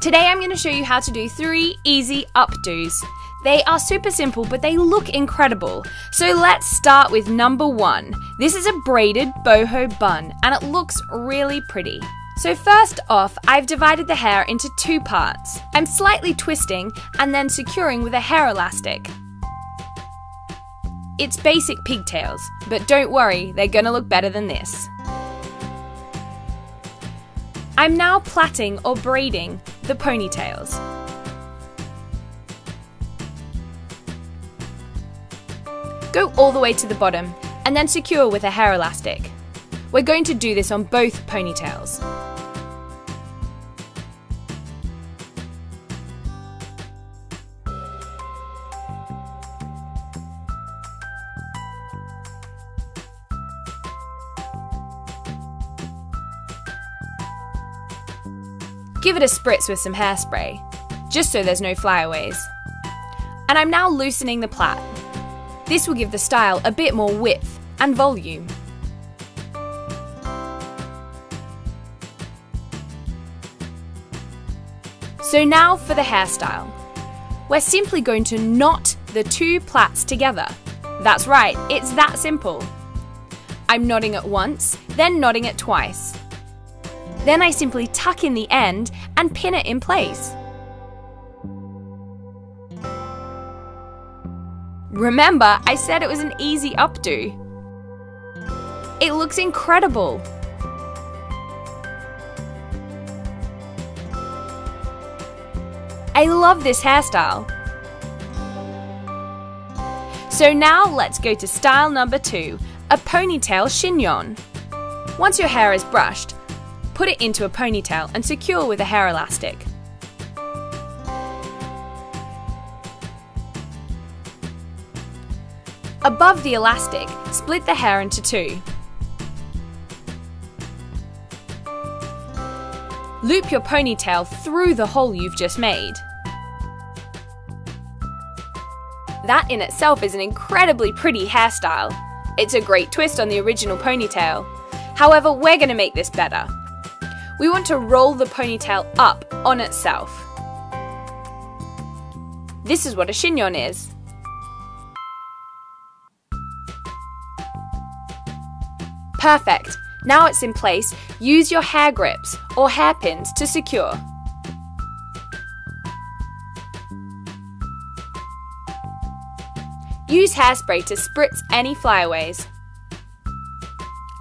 Today I'm going to show you how to do 3 easy updos. They are super simple, but they look incredible. So let's start with number 1. This is a braided boho bun, and it looks really pretty. So first off, I've divided the hair into 2 parts. I'm slightly twisting and then securing with a hair elastic. It's basic pigtails, but don't worry, they're gonna look better than this. I'm now plaiting or braiding the ponytails. Go all the way to the bottom and then secure with a hair elastic. We're going to do this on both ponytails. Give it a spritz with some hairspray, just so there's no flyaways. And I'm now loosening the plait. This will give the style a bit more width and volume. So now for the hairstyle. We're simply going to knot the 2 plaits together. That's right, it's that simple. I'm knotting it once, then knotting it twice. Then I simply tuck in the end and pin it in place. Remember, I said it was an easy updo. It looks incredible. I love this hairstyle. So now let's go to style number 2, a ponytail chignon. Once your hair is brushed, put it into a ponytail and secure with a hair elastic. Above the elastic, split the hair into 2. Loop your ponytail through the hole you've just made. That in itself is an incredibly pretty hairstyle. It's a great twist on the original ponytail. However, we're going to make this better. We want to roll the ponytail up on itself. This is what a chignon is. Perfect. Now it's in place, use your hair grips or hairpins to secure. Use hairspray to spritz any flyaways.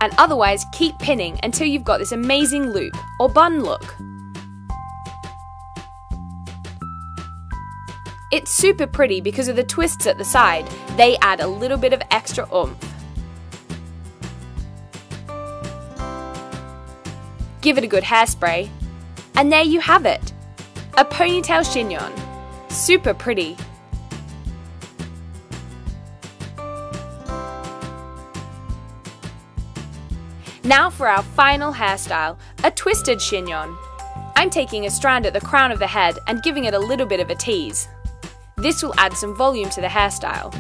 And otherwise keep pinning until you've got this amazing loop or bun look. It's super pretty because of the twists at the side. They add a little bit of extra oomph. Give it a good hairspray, and there you have it, a ponytail chignon. Super pretty. Now for our final hairstyle, a twisted chignon. I'm taking a strand at the crown of the head and giving it a little bit of a tease. This will add some volume to the hairstyle.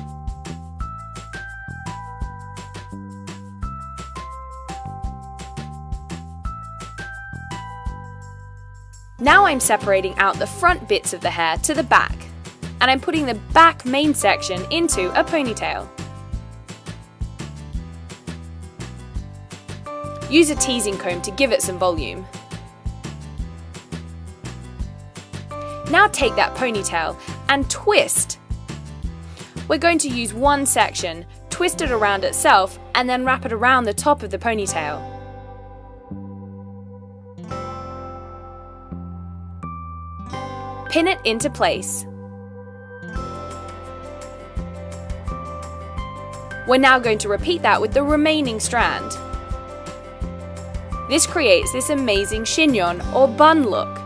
Now I'm separating out the front bits of the hair to the back, and I'm putting the back main section into a ponytail. Use a teasing comb to give it some volume. Now take that ponytail and twist. We're going to use one section, twist it around itself, and then wrap it around the top of the ponytail. Pin it into place. We're now going to repeat that with the remaining strand. This creates this amazing chignon or bun look.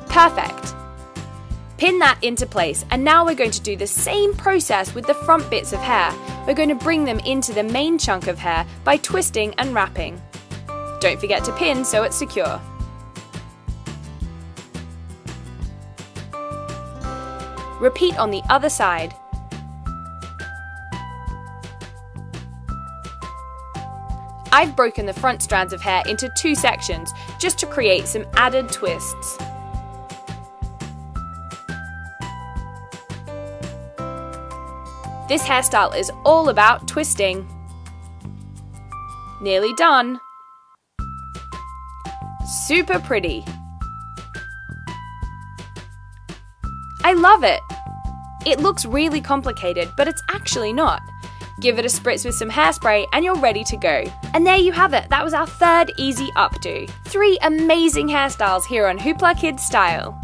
Perfect. Pin that into place, and now we're going to do the same process with the front bits of hair. We're going to bring them into the main chunk of hair by twisting and wrapping. Don't forget to pin so it's secure. Repeat on the other side. I've broken the front strands of hair into 2 sections just to create some added twists. This hairstyle is all about twisting. Nearly done. Super pretty. I love it. It looks really complicated, but it's actually not. Give it a spritz with some hairspray and you're ready to go. And there you have it. That was our 3rd easy updo. 3 amazing hairstyles here on HooplaKidz Style.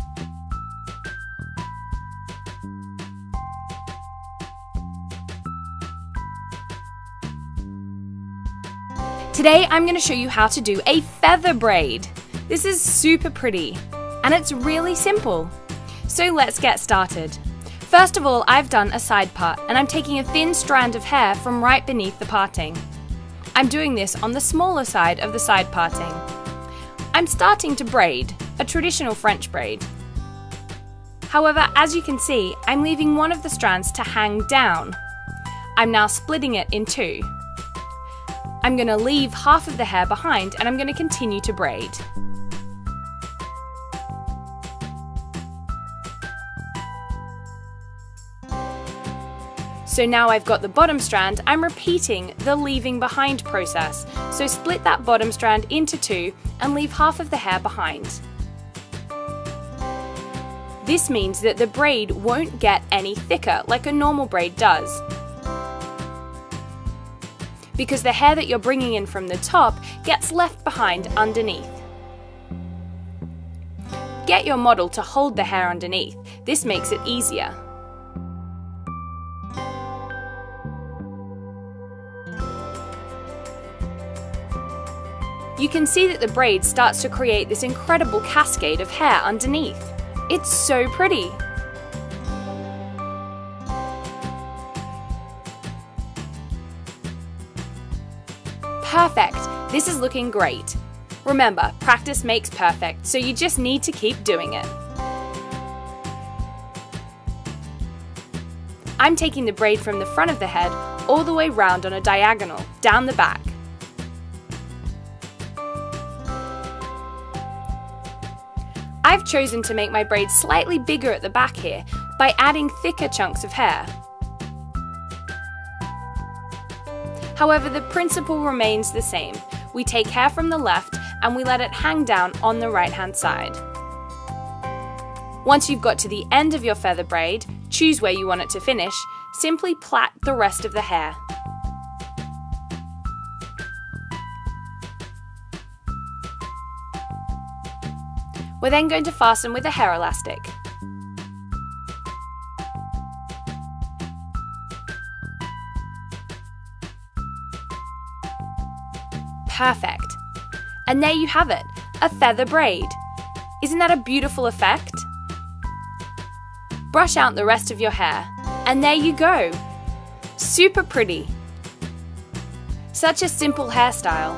Today I'm going to show you how to do a feather braid. This is super pretty and it's really simple. So let's get started. First of all, I've done a side part and I'm taking a thin strand of hair from right beneath the parting. I'm doing this on the smaller side of the side parting. I'm starting to braid, a traditional French braid. However, as you can see, I'm leaving one of the strands to hang down. I'm now splitting it in 2. I'm going to leave half of the hair behind and I'm going to continue to braid. So now I've got the bottom strand, I'm repeating the leaving behind process. So split that bottom strand into 2 and leave half of the hair behind. This means that the braid won't get any thicker like a normal braid does, because the hair that you're bringing in from the top gets left behind underneath. Get your model to hold the hair underneath. This makes it easier. You can see that the braid starts to create this incredible cascade of hair underneath. It's so pretty. Perfect! This is looking great. Remember, practice makes perfect, so you just need to keep doing it. I'm taking the braid from the front of the head all the way round on a diagonal, down the back. I've chosen to make my braid slightly bigger at the back here by adding thicker chunks of hair. However, the principle remains the same. We take hair from the left and we let it hang down on the right-hand side. Once you've got to the end of your feather braid, choose where you want it to finish, simply plait the rest of the hair. We're then going to fasten with a hair elastic. Perfect. And there you have it, a feather braid. Isn't that a beautiful effect? Brush out the rest of your hair, and there you go. Super pretty. Such a simple hairstyle.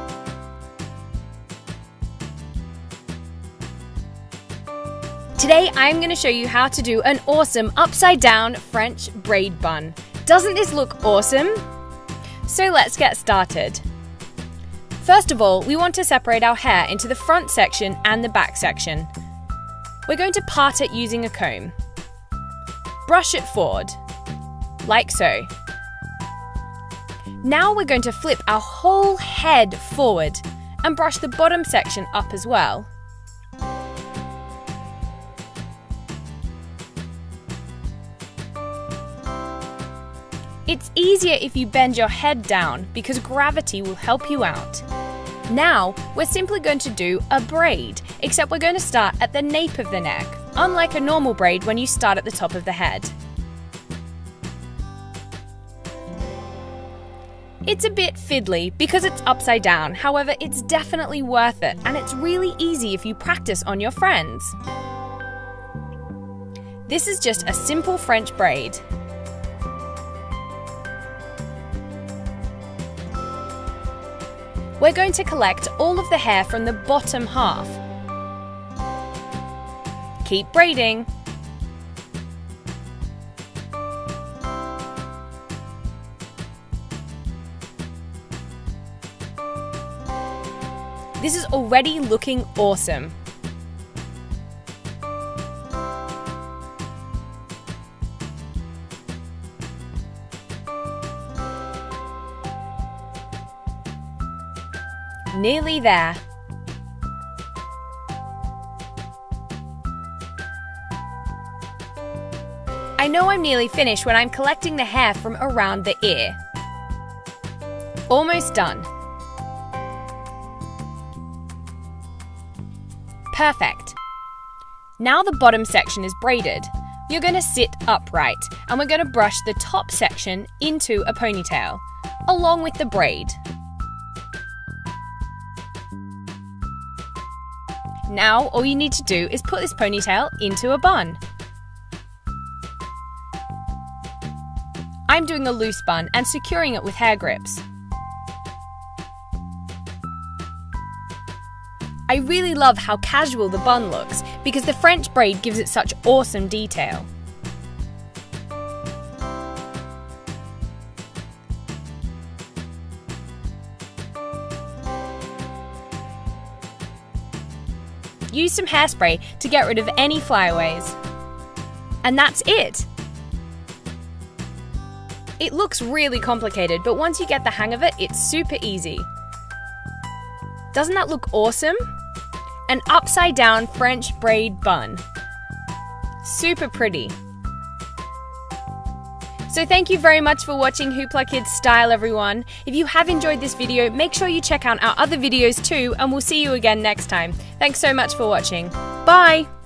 Today I'm going to show you how to do an awesome upside down French braid bun. Doesn't this look awesome? So let's get started. First of all, we want to separate our hair into the front section and the back section. We're going to part it using a comb. Brush it forward, like so. Now we're going to flip our whole head forward and brush the bottom section up as well. It's easier if you bend your head down because gravity will help you out. Now, we're simply going to do a braid, except we're going to start at the nape of the neck, unlike a normal braid when you start at the top of the head. It's a bit fiddly because it's upside down, however, it's definitely worth it, and it's really easy if you practice on your friends. This is just a simple French braid. We're going to collect all of the hair from the bottom half. Keep braiding. This is already looking awesome. Nearly there. I know I'm nearly finished when I'm collecting the hair from around the ear. Almost done. Perfect. Now the bottom section is braided. You're going to sit upright and we're going to brush the top section into a ponytail, along with the braid. Now all you need to do is put this ponytail into a bun. I'm doing a loose bun and securing it with hair grips. I really love how casual the bun looks because the French braid gives it such awesome detail. Use some hairspray to get rid of any flyaways. And that's it! It looks really complicated, but once you get the hang of it, it's super easy. Doesn't that look awesome? An upside down French braid bun. Super pretty. So thank you very much for watching HooplaKidz Style, everyone. If you have enjoyed this video, make sure you check out our other videos too, and we'll see you again next time. Thanks so much for watching. Bye!